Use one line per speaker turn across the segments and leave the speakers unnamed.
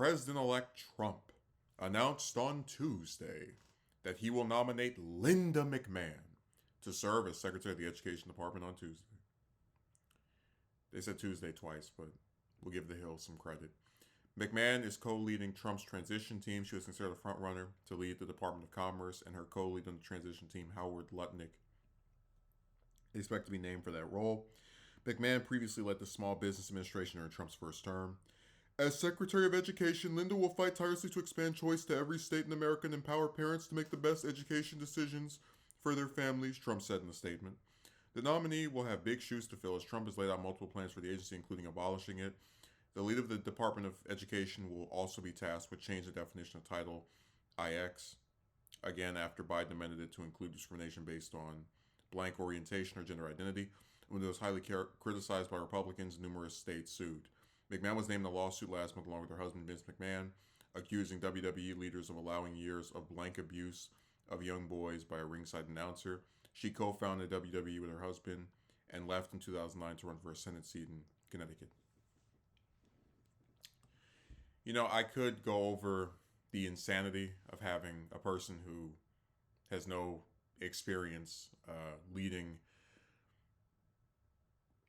President-elect Trump announced on Tuesday that he will nominate Linda McMahon to serve as Secretary of the Education Department on Tuesday. They said Tuesday twice, but we'll give the Hill some credit. McMahon is co-leading Trump's transition team. She was considered a front-runner to lead the Department of Commerce, and her co-lead on the transition team, Howard Lutnick, is expected to be named for that role. McMahon previously led the Small Business Administration during Trump's first term. As Secretary of Education, Linda will fight tirelessly to expand choice to every state in America and empower parents to make the best education decisions for their families, Trump said in the statement. The nominee will have big shoes to fill as Trump has laid out multiple plans for the agency, including abolishing it. The lead of the Department of Education will also be tasked with changing the definition of Title IX, again after Biden amended it to include discrimination based on blank orientation or gender identity, when it was highly criticized by Republicans, numerous states sued. McMahon was named in a lawsuit last month along with her husband Vince McMahon, accusing WWE leaders of allowing years of blank abuse of young boys by a ringside announcer. She co-founded WWE with her husband and left in 2009 to run for a Senate seat in Connecticut. You know, I could go over the insanity of having a person who has no experience leading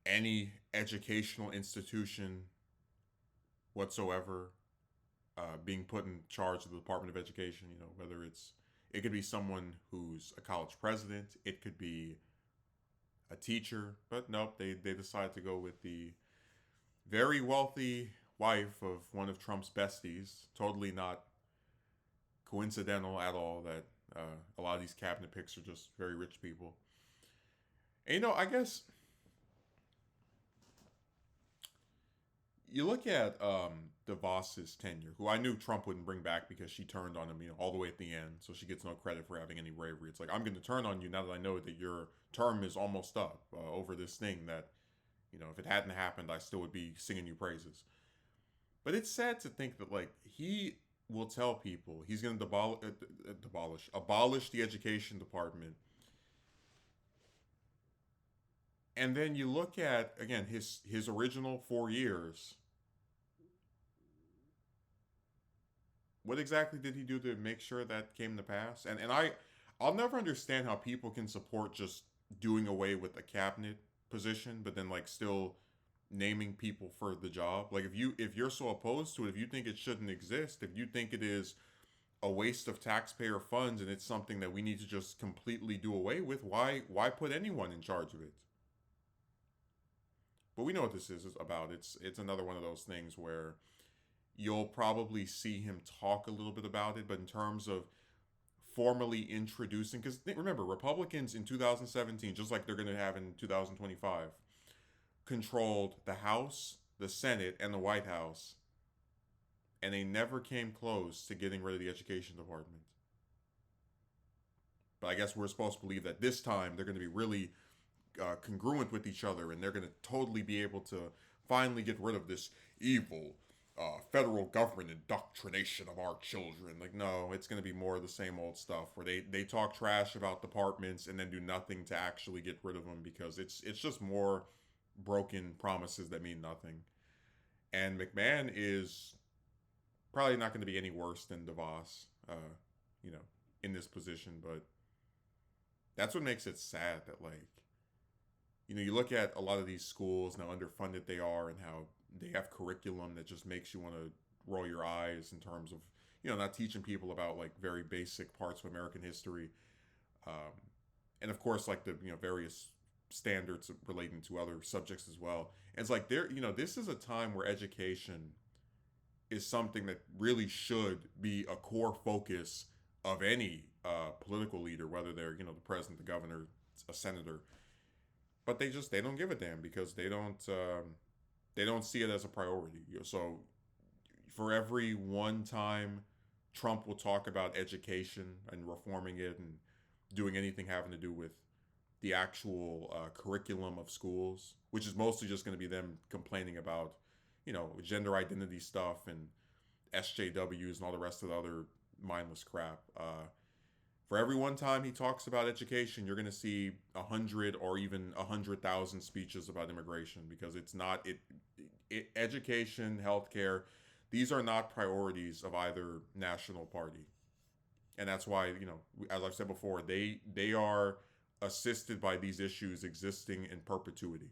any educational institution whatsoever, being put in charge of the Department of Education. You know, whether it could be someone who's a college president, it could be a teacher, but nope, they decided to go with the very wealthy wife of one of Trump's besties. Totally not coincidental at all that a lot of these cabinet picks are just very rich people. And, you know, I guess you look at DeVos's tenure, who I knew Trump wouldn't bring back because she turned on him, you know, all the way at the end. So she gets no credit for having any bravery. It's like, I'm going to turn on you now that I know that your term is almost up over this thing that, you know, if it hadn't happened, I still would be singing you praises. But it's sad to think that, like, he will tell people he's going to abolish the education department. And then you look at, again, his original 4 years. What exactly did he do to make sure that came to pass? And I'll never understand how people can support just doing away with a cabinet position, but then like still naming people for the job. Like if you're so opposed to it, if you think it shouldn't exist, if you think it is a waste of taxpayer funds and it's something that we need to just completely do away with, why put anyone in charge of it? But we know what this is about. It's another one of those things where you'll probably see him talk a little bit about it, but in terms of formally introducing, because remember, Republicans in 2017, just like they're going to have in 2025, controlled the House, the Senate, and the White House, and they never came close to getting rid of the education department. But I guess we're supposed to believe that this time they're going to be really congruent with each other, and they're going to totally be able to finally get rid of this evil federal government indoctrination of our children. Like, no, it's going to be more of the same old stuff where they talk trash about departments and then do nothing to actually get rid of them, because it's just more broken promises that mean nothing. And McMahon is probably not going to be any worse than DeVos, you know, in this position. But that's what makes it sad that, like, you know, you look at a lot of these schools and how underfunded they are and how they have curriculum that just makes you want to roll your eyes in terms of, you know, not teaching people about like very basic parts of American history. And of course, like the, you know, various standards relating to other subjects as well. And it's like there, you know, this is a time where education is something that really should be a core focus of any political leader, whether they're, you know, the president, the governor, a senator. But they don't give a damn because they don't see it as a priority. So for every one time Trump will talk about education and reforming it and doing anything having to do with the actual curriculum of schools, which is mostly just going to be them complaining about, you know, gender identity stuff and SJWs and all the rest of the other mindless crap. For every one time he talks about education, you're going to see 100 or even 100,000 speeches about immigration, because it's not education, healthcare. these are not priorities of either national party. And that's why, as I've said before, they are assisted by these issues existing in perpetuity.